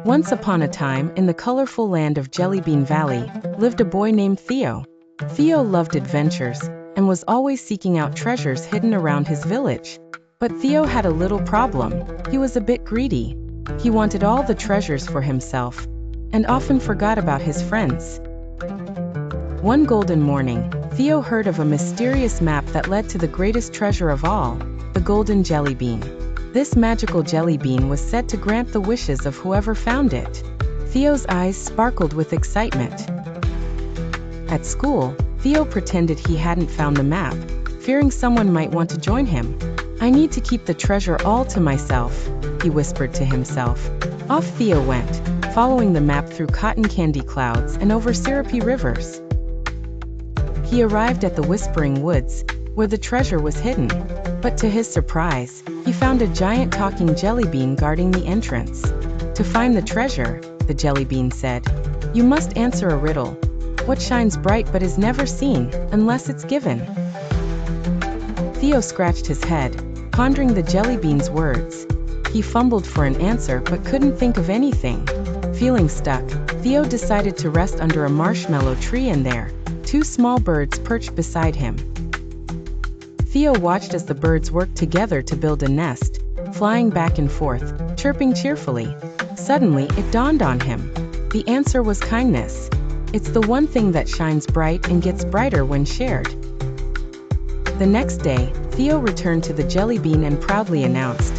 Once upon a time, in the colorful land of Jellybean Valley, lived a boy named Theo. Theo loved adventures and was always seeking out treasures hidden around his village. But Theo had a little problem. He was a bit greedy. He wanted all the treasures for himself and often forgot about his friends. One golden morning, Theo heard of a mysterious map that led to the greatest treasure of all, the Golden Jellybean. This magical jelly bean was said to grant the wishes of whoever found it. Theo's eyes sparkled with excitement. At school, Theo pretended he hadn't found the map, fearing someone might want to join him. "I need to keep the treasure all to myself," he whispered to himself. Off Theo went, following the map through cotton candy clouds and over syrupy rivers. He arrived at the Whispering Woods, where the treasure was hidden. But to his surprise, he found a giant talking jelly bean guarding the entrance. "To find the treasure," the jelly bean said, "you must answer a riddle. What shines bright but is never seen, unless it's given?" Theo scratched his head, pondering the jelly bean's words. He fumbled for an answer but couldn't think of anything. Feeling stuck, Theo decided to rest under a marshmallow tree, and there, two small birds perched beside him. Theo watched as the birds worked together to build a nest, flying back and forth, chirping cheerfully. Suddenly, it dawned on him. The answer was kindness. It's the one thing that shines bright and gets brighter when shared. The next day, Theo returned to the jelly bean and proudly announced,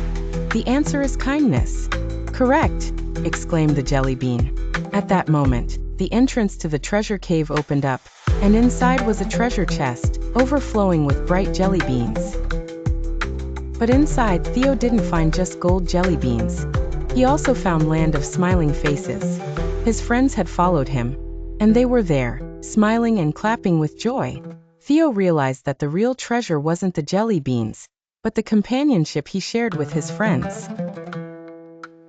"The answer is kindness." "Correct!" exclaimed the jelly bean. At that moment, the entrance to the treasure cave opened up, and inside was a treasure chest, overflowing with bright jelly beans. But inside, Theo didn't find just gold jelly beans. He also found land of smiling faces. His friends had followed him, and they were there, smiling and clapping with joy. Theo realized that the real treasure wasn't the jelly beans, but the companionship he shared with his friends.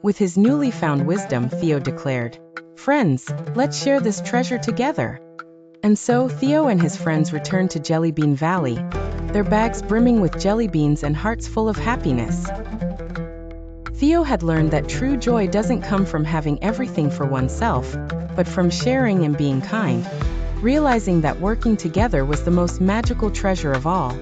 With his newly found wisdom, Theo declared, "Friends, let's share this treasure together." And so Theo and his friends returned to Jellybean Valley, their bags brimming with jelly beans and hearts full of happiness. Theo had learned that true joy doesn't come from having everything for oneself, but from sharing and being kind, realizing that working together was the most magical treasure of all.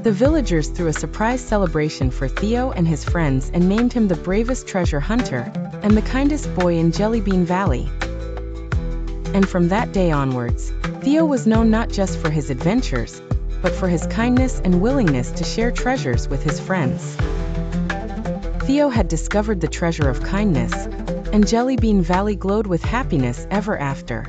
The villagers threw a surprise celebration for Theo and his friends and named him the bravest treasure hunter and the kindest boy in Jellybean Valley. And from that day onwards, Theo was known not just for his adventures, but for his kindness and willingness to share treasures with his friends. Theo had discovered the treasure of kindness, and Jellybean Valley glowed with happiness ever after.